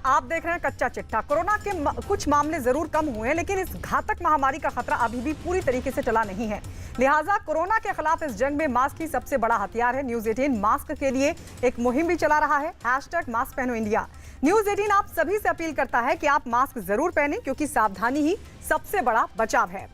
आप देख रहे हैं कच्चा चिट्ठा। कोरोना के कुछ मामले जरूर कम हुए हैं, लेकिन इस घातक महामारी का खतरा अभी भी पूरी तरीके से टला नहीं है। लिहाजा कोरोना के खिलाफ इस जंग में मास्क ही सबसे बड़ा हथियार है। न्यूज 18 मास्क के लिए एक मुहिम भी चला रहा है, #मास्क पहनो इंडिया। न्यूज 18 आप सभी से अपील करता है कि आप मास्क जरूर पहनें, क्योंकि सावधानी ही सबसे बड़ा बचाव है।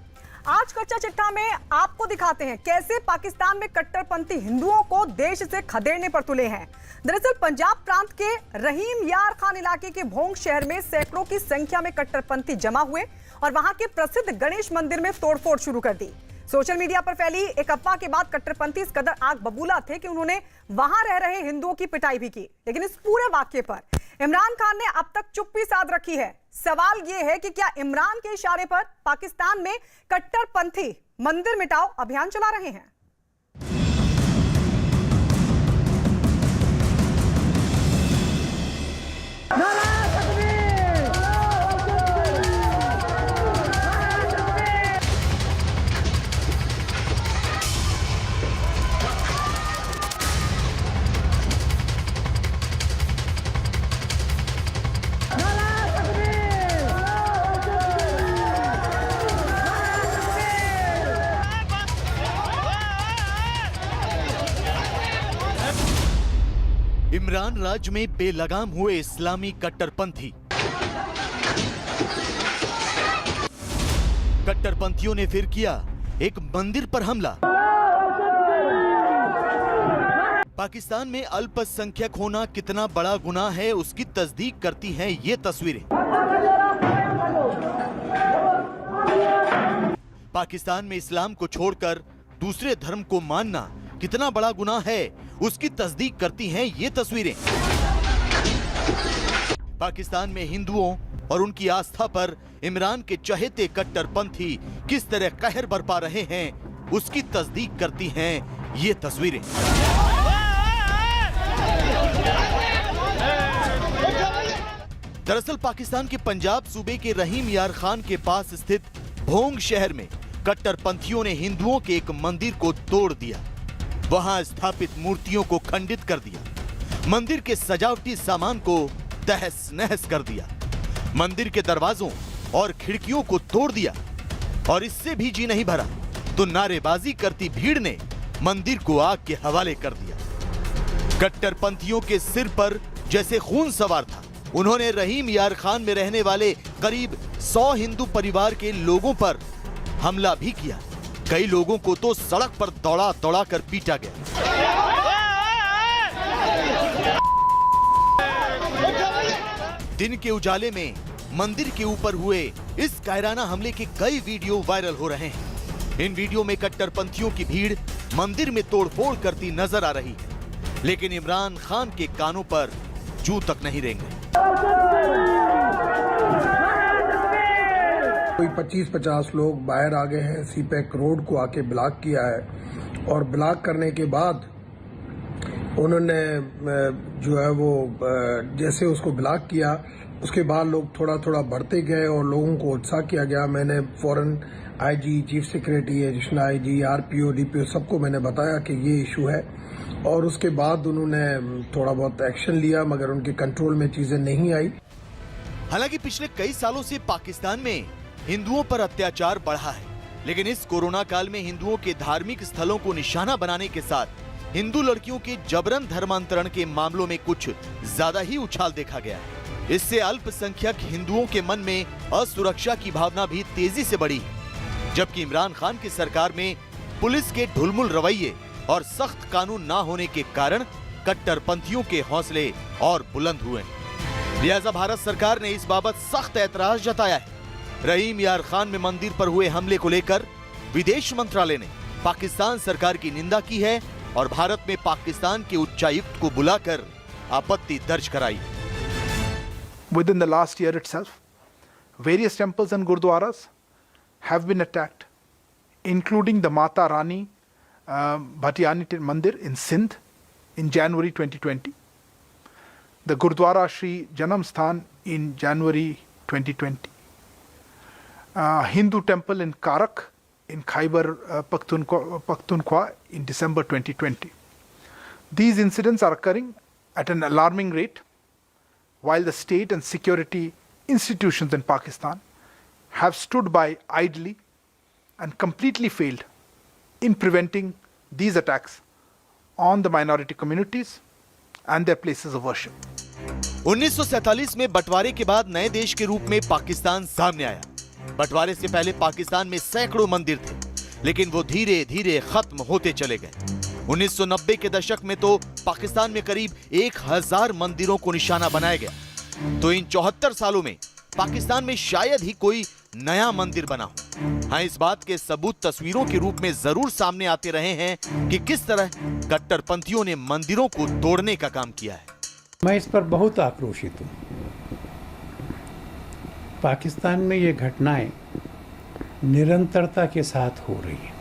आज कच्चा चिट्ठा में आपको दिखाते हैं कैसे पाकिस्तान में कट्टरपंथी हिंदुओं को देश से खदेड़ने पर तुले हैं। दरअसल पंजाब प्रांत के रहीम यार खान इलाके के भोंग शहर में सैकड़ों की संख्या में कट्टरपंथी जमा हुए और वहां के प्रसिद्ध गणेश मंदिर में तोड़फोड़ शुरू कर दी। सोशल मीडिया पर फैली एक अफवाह के बाद कट्टरपंथी इस कदर आग बबूला थे कि उन्होंने वहां रह रहे हिंदुओं की पिटाई भी की। लेकिन इस पूरे वाकये पर इमरान खान ने अब तक चुप्पी साध रखी है। सवाल यह है कि क्या इमरान के इशारे पर पाकिस्तान में कट्टरपंथी मंदिर मिटाओ अभियान चला रहे हैं? इमरान राज्य में बेलगाम हुए इस्लामी कट्टरपंथी। कट्टरपंथियों ने फिर किया एक मंदिर पर हमला। पाकिस्तान में अल्पसंख्यक होना कितना बड़ा गुनाह है, उसकी तस्दीक करती हैं ये तस्वीरें। पाकिस्तान में इस्लाम को छोड़कर दूसरे धर्म को मानना कितना बड़ा गुनाह है, उसकी तस्दीक करती हैं ये तस्वीरें। पाकिस्तान में हिंदुओं और उनकी आस्था पर इमरान के चहेते कट्टरपंथी किस तरह कहर बरपा रहे हैं, उसकी तस्दीक करती हैं ये तस्वीरें। दरअसल पाकिस्तान के पंजाब सूबे के रहीम यार खान के पास स्थित भोंग शहर में कट्टरपंथियों ने हिंदुओं के एक मंदिर को तोड़ दिया। वहां स्थापित मूर्तियों को खंडित कर दिया, मंदिर के सजावटी सामान को तहस नहस कर दिया, मंदिर के दरवाजों और खिड़कियों को तोड़ दिया। और इससे भी जी नहीं भरा तो नारेबाजी करती भीड़ ने मंदिर को आग के हवाले कर दिया। कट्टरपंथियों के सिर पर जैसे खून सवार था, उन्होंने रहीम यार खान में रहने वाले करीब 100 हिंदू परिवार के लोगों पर हमला भी किया। कई लोगों को तो सड़क पर दौड़ा दौड़ा कर पीटा गया। दिन के उजाले में मंदिर के ऊपर हुए इस कायराना हमले के कई वीडियो वायरल हो रहे हैं। इन वीडियो में कट्टरपंथियों की भीड़ मंदिर में तोड़फोड़ करती नजर आ रही है, लेकिन इमरान खान के कानों पर जूं तक नहीं रेंगे। कोई 25-50 लोग बाहर आ गए हैं, सीपैक रोड को आके ब्लॉक किया है और ब्लॉक करने के बाद उन्होंने जो है वो जैसे उसको ब्लॉक किया, उसके बाद लोग थोड़ा थोड़ा बढ़ते गए और लोगों को उत्साह किया गया। मैंने फौरन IG, chief secretary, additional IG, RPO, DPO सबको मैंने बताया कि ये इशू है और उसके बाद उन्होंने थोड़ा बहुत एक्शन लिया, मगर उनके कंट्रोल में चीजें नहीं आई। हालांकि पिछले कई सालों से पाकिस्तान में हिंदुओं पर अत्याचार बढ़ा है, लेकिन इस कोरोना काल में हिंदुओं के धार्मिक स्थलों को निशाना बनाने के साथ हिंदू लड़कियों के जबरन धर्मांतरण के मामलों में कुछ ज्यादा ही उछाल देखा गया है। इससे अल्पसंख्यक हिंदुओं के मन में असुरक्षा की भावना भी तेजी से बढ़ी है, जबकि इमरान खान की सरकार में पुलिस के ढुलमुल रवैये और सख्त कानून न होने के कारण कट्टरपंथियों के हौसले और बुलंद हुए हैं। लिहाजा भारत सरकार ने इस बाबत सख्त ऐतराज जताया है। रहीम यार खान में मंदिर पर हुए हमले को लेकर विदेश मंत्रालय ने पाकिस्तान सरकार की निंदा की है और भारत में पाकिस्तान के उच्चायुक्त को बुलाकर आपत्ति दर्ज कराई। Within the last year itself, various temples and gurdwaras have been attacked, including the Mata Rani Bhatiyani Mandir in Sindh in January 2020, the Gurdwara Shri Janam Sthan in January 2020, Hindu temple in Karak in Khyber Pakhtunkhwa in December 2020. These incidents are occurring at an alarming rate, while the state and security institutions in Pakistan have stood by idly and completely failed in preventing these attacks on the minority communities and their places of worship. 1947 में बंटवारे के बाद नए देश के रूप में पाकिस्तान सामने आया। बंटवारे से पहले पाकिस्तान में सैकड़ों मंदिर थे, लेकिन वो धीरे धीरे खत्म होते चले गए। 1990 के दशक में तो पाकिस्तान में करीब 1000 मंदिरों को निशाना बनाया गया। तो इन 74 सालों में पाकिस्तान में शायद ही कोई नया मंदिर बना हो। हाँ, इस बात के सबूत तस्वीरों के रूप में जरूर सामने आते रहे हैं कि किस तरह कट्टरपंथियों ने मंदिरों को तोड़ने का काम किया है। मैं इस पर बहुत आक्रोशित हूँ। पाकिस्तान में ये घटनाएं निरंतरता के साथ हो रही हैं।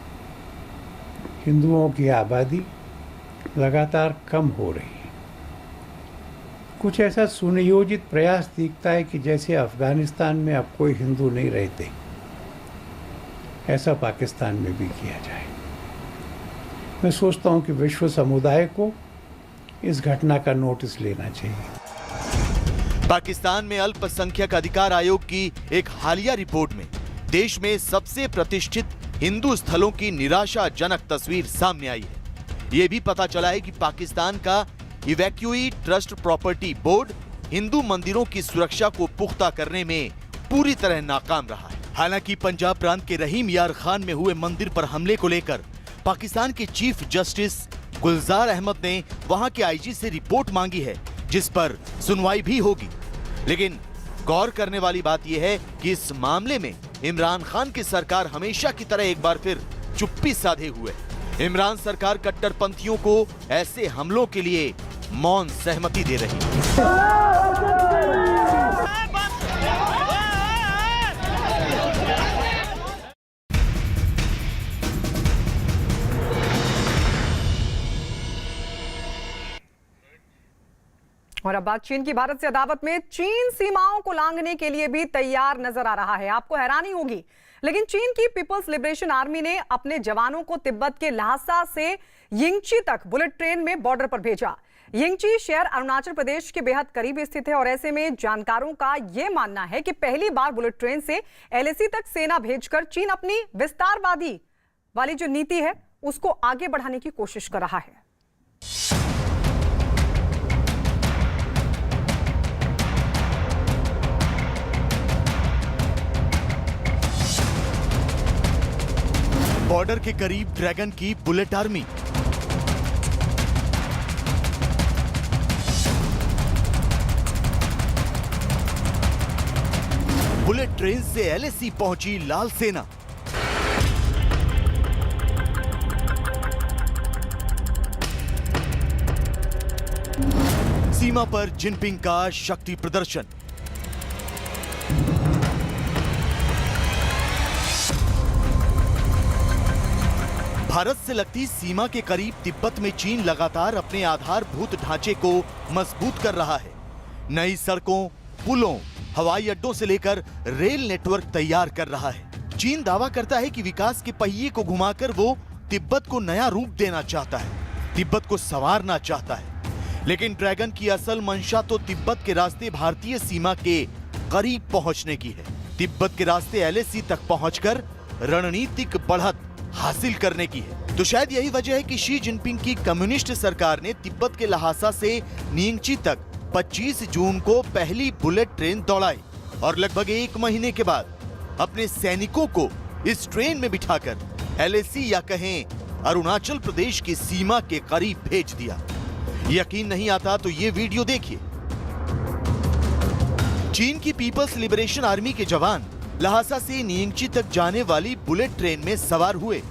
हिंदुओं की आबादी लगातार कम हो रही है। कुछ ऐसा सुनियोजित प्रयास दिखता है कि जैसे अफगानिस्तान में अब कोई हिंदू नहीं रहते, ऐसा पाकिस्तान में भी किया जाए। मैं सोचता हूँ कि विश्व समुदाय को इस घटना का नोटिस लेना चाहिए। पाकिस्तान में अल्पसंख्यक अधिकार आयोग की एक हालिया रिपोर्ट में देश में सबसे प्रतिष्ठित हिंदू स्थलों की निराशाजनक तस्वीर सामने आई है। यह भी पता चला है कि पाकिस्तान का evacuee trust property board Hindu मंदिरों की सुरक्षा को पुख्ता करने में पूरी तरह नाकाम रहा है। हालांकि पंजाब प्रांत के रहीम यार खान में हुए मंदिर पर हमले को लेकर पाकिस्तान के चीफ जस्टिस गुलजार अहमद ने वहां के आईजी से रिपोर्ट मांगी है, जिस पर सुनवाई भी होगी। लेकिन गौर करने वाली बात यह है कि इस मामले में इमरान खान की सरकार हमेशा की तरह एक बार फिर चुप्पी साधे हुए। इमरान सरकार कट्टरपंथियों को ऐसे हमलों के लिए मौन सहमति दे रही है। और अब बात चीन की भारत से अदावत में। चीन सीमाओं को लांघने के लिए भी तैयार नजर आ रहा है। आपको हैरानी होगी, लेकिन चीन की पीपल्स लिबरेशन आर्मी ने अपने जवानों को तिब्बत के ल्हासा से यिंगची तक बुलेट ट्रेन में बॉर्डर पर भेजा। यिंगची शहर अरुणाचल प्रदेश के बेहद करीब स्थित है और ऐसे में जानकारों का यह मानना है कि पहली बार बुलेट ट्रेन से एलएसी तक सेना भेजकर चीन अपनी विस्तारवादी वाली जो नीति है उसको आगे बढ़ाने की कोशिश कर रहा है। बॉर्डर के करीब ड्रैगन की बुलेट आर्मी। बुलेट ट्रेन से एलएसी पहुंची लाल सेना। सीमा पर जिनपिंग का शक्ति प्रदर्शन। भारत से लगती सीमा के करीब तिब्बत में चीन लगातार अपने आधारभूत ढांचे को मजबूत कर रहा है। नई सड़कों, पुलों, हवाई अड्डों से लेकर रेल नेटवर्क तैयार कर रहा है। चीन दावा करता है कि विकास के पहिए को घुमाकर वो तिब्बत को नया रूप देना चाहता है, तिब्बत को संवारना चाहता है। लेकिन ड्रैगन की असल मंशा तो तिब्बत के रास्ते भारतीय सीमा के करीब पहुंचने की है। तिब्बत के रास्ते एलएसी तक पहुंचकर रणनीतिक बढ़त हासिल करने की है। तो शायद यही वजह है कि शी जिनपिंग की कम्युनिस्ट सरकार ने तिब्बत के ल्हासा से निंगची तक 25 जून को पहली बुलेट ट्रेन दौड़ाई और लगभग 1 महीने के बाद अपने सैनिकों को इस ट्रेन में बिठाकर एलएसी या कहें अरुणाचल प्रदेश की सीमा के करीब भेज दिया। यकीन नहीं आता तो ये वीडियो देखिए। चीन की पीपल्स लिबरेशन आर्मी के जवान ल्हासा से निंगची तक जाने वाली बुलेट ट्रेन में सवार हुए।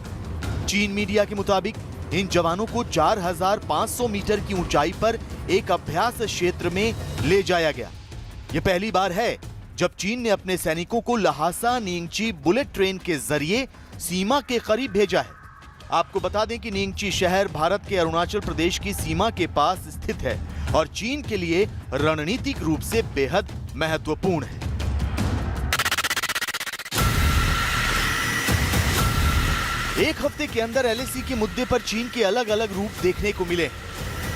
चीन मीडिया के मुताबिक इन जवानों को 4500 मीटर की ऊंचाई पर एक अभ्यास क्षेत्र में ले जाया गया। यह पहली बार है जब चीन ने अपने सैनिकों को ल्हासा निंगची बुलेट ट्रेन के जरिए सीमा के करीब भेजा है। आपको बता दें कि निंगची शहर भारत के अरुणाचल प्रदेश की सीमा के पास स्थित है और चीन के लिए रणनीतिक रूप से बेहद महत्वपूर्ण है। एक हफ्ते के अंदर एलएसी के मुद्दे पर चीन के अलग अलग रूप देखने को मिले।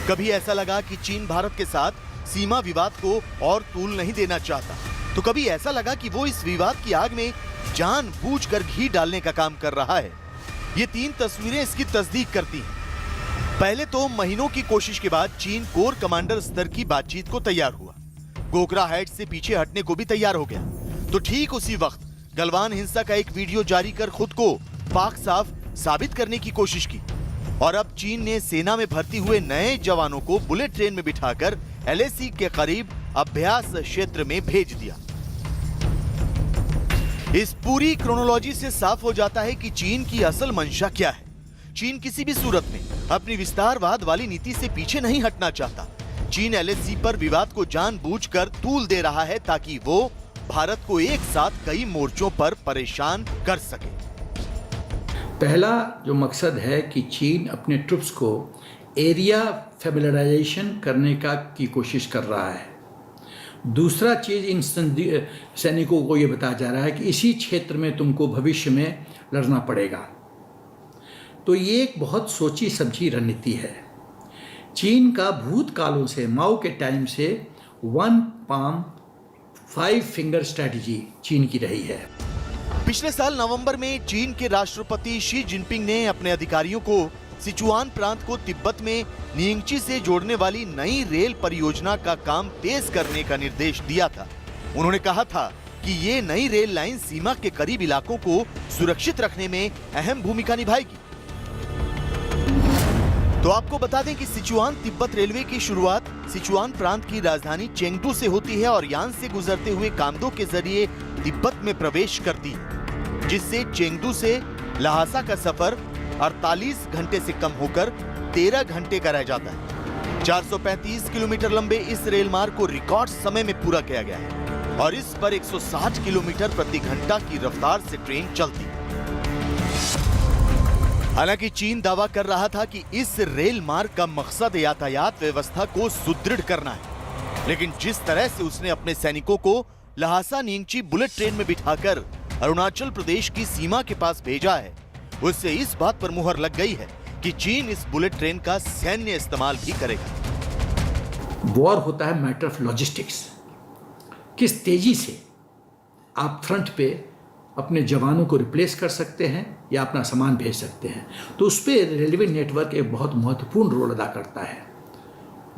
कभी ऐसा लगा कि चीन भारत के साथ सीमा विवाद को और तूल नहीं देना चाहता, तो कभी ऐसा लगा कि वो इस विवाद की आग में जानबूझकर घी डालने का काम कर रहा है। ये 3 तस्वीरें इसकी तस्दीक करती हैं। पहले तो महीनों की कोशिश के बाद चीन कोर कमांडर स्तर की बातचीत को तैयार हुआ, गोगरा हाइट्स से पीछे हटने को भी तैयार हो गया। तो ठीक उसी वक्त गलवान हिंसा का एक वीडियो जारी कर खुद को पाक साफ साबित करने की कोशिश की और अब चीन ने सेना में भर्ती हुए नए जवानों को बुलेट ट्रेन में बिठाकर LAC के करीब अभ्यास क्षेत्र में भेज दिया। इस पूरी क्रोनोलॉजी से साफ हो जाता है कि चीन की असल मंशा क्या है। चीन किसी भी सूरत में अपनी विस्तारवाद वाली नीति से पीछे नहीं हटना चाहता। चीन LAC पर विवाद को जानबूझकर तूल दे रहा है ताकि वो भारत को एक साथ कई मोर्चों पर परेशान कर सके। पहला जो मकसद है कि चीन अपने ट्रुप्स को एरिया फैमिलियराइजेशन करने की कोशिश कर रहा है। दूसरा चीज़ इन सैनिकों को ये बताया जा रहा है कि इसी क्षेत्र में तुमको भविष्य में लड़ना पड़ेगा। तो ये एक बहुत सोची समझी रणनीति है। चीन का भूतकालों से, माओ के टाइम से 1 पाम 5 फिंगर स्ट्रैटेजी चीन की रही है। पिछले साल नवंबर में चीन के राष्ट्रपति शी जिनपिंग ने अपने अधिकारियों को सिचुआन प्रांत को तिब्बत में नियंगची से जोड़ने वाली नई रेल परियोजना का काम तेज करने का निर्देश दिया था। उन्होंने कहा था कि ये नई रेल लाइन सीमा के करीब इलाकों को सुरक्षित रखने में अहम भूमिका निभाएगी। तो आपको बता दें कि सिचुआन तिब्बत रेलवे की शुरुआत सिचुआन प्रांत की राजधानी चेंगडू से होती है और यान से गुजरते हुए कामदो के जरिए तिब्बत में प्रवेश करती है, जिससे चेंगडू से लहासा का सफर 48 घंटे से कम होकर 13 घंटे का रह जाता है। 435 किलोमीटर लंबे इस रेल मार्ग को रिकॉर्ड समय में पूरा किया गया है और इस पर 160 किलोमीटर प्रति घंटा की रफ्तार से ट्रेन चलती है। हालांकि चीन दावा कर रहा था कि इस रेल मार्ग का मकसद यातायात व्यवस्था को सुदृढ़ करना है, लेकिन जिस तरह से उसने अपने सैनिकों को लहासा नियंगची बुलेट ट्रेन में बिठाकर अरुणाचल प्रदेश की सीमा के पास भेजा है, उससे इस बात पर मुहर लग गई है कि चीन इस बुलेट ट्रेन का सैन्य इस्तेमाल भी करेगा। वॉर होता है मैटर ऑफ लॉजिस्टिक्स। किस तेजी से आप फ्रंट पे अपने जवानों को रिप्लेस कर सकते हैं या अपना सामान भेज सकते हैं, तो उस पर रेलवे नेटवर्क एक बहुत महत्वपूर्ण रोल अदा करता है,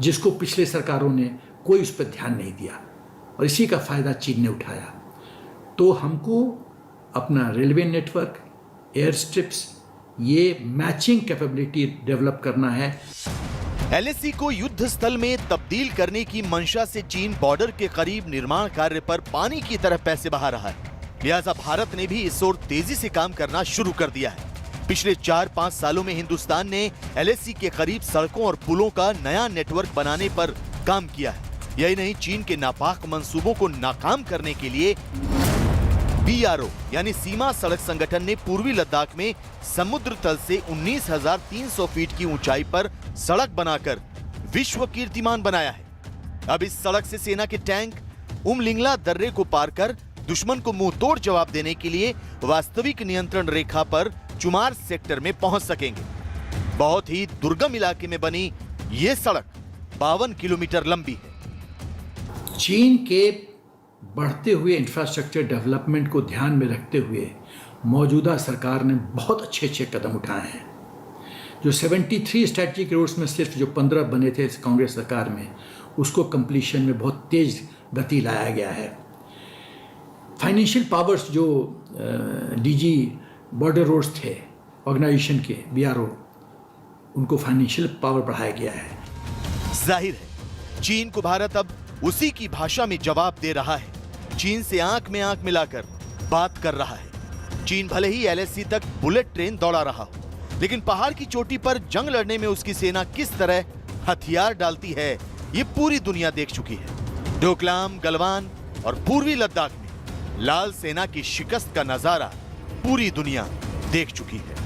जिसको पिछले सरकारों ने कोई उस पर ध्यान नहीं दिया और इसी का फायदा चीन ने उठाया। तो हमको अपना रेलवे नेटवर्क, एयर स्ट्रिप्स, ये मैचिंग कैपेबिलिटी डेवलप करना है। LAC को युद्ध स्थल में तब्दील करने की मंशा से चीन बॉर्डर के करीब निर्माण कार्य पर पानी की तरह पैसे बहा रहा है, लिहाजा भारत ने भी इस ओर तेजी से काम करना शुरू कर दिया है। पिछले 4-5 सालों में हिंदुस्तान ने LAC के करीब सड़कों और पुलों का नया नेटवर्क बनाने पर काम किया है। यही नहीं, चीन के नापाक मंसूबों को नाकाम करने के लिए BRO यानी सीमा सड़क संगठन ने पूर्वी लद्दाख में समुद्र तल से 19,300 फीट की ऊंचाई पर सड़क बनाकर विश्व कीर्तिमान बनाया है। अब इस सड़क से सेना के टैंक उमलिंगला दर्रे को पार कर दुश्मन को मुंह तोड़ जवाब देने के लिए वास्तविक नियंत्रण रेखा पर चुमार सेक्टर में पहुंच सकेंगे। बहुत ही दुर्गम इलाके में बनी ये सड़क 52 किलोमीटर लंबी है। चीन के बढ़ते हुए इंफ्रास्ट्रक्चर डेवलपमेंट को ध्यान में रखते हुए मौजूदा सरकार ने बहुत अच्छे कदम उठाए हैं। जो 73 स्ट्रेटेजिक रोड्स में सिर्फ जो 15 बने थे कांग्रेस सरकार में, उसको कंप्लीशन में बहुत तेज गति लाया गया है। फाइनेंशियल पावर्स जो DG बॉर्डर रोड्स थे ऑर्गेनाइजेशन के BRO, उनको फाइनेंशियल पावर बढ़ाया गया है। जाहिर है चीन को भारत अब उसी की भाषा में जवाब दे रहा है। चीन से आंख में आंख मिलाकर बात कर रहा है। चीन भले ही LAC तक बुलेट ट्रेन दौड़ा रहा हो, लेकिन पहाड़ की चोटी पर जंग लड़ने में उसकी सेना किस तरह हथियार डालती है, ये पूरी दुनिया देख चुकी है। डोकलाम, गलवान और पूर्वी लद्दाख में लाल सेना की शिकस्त का नजारा पूरी दुनिया देख चुकी है।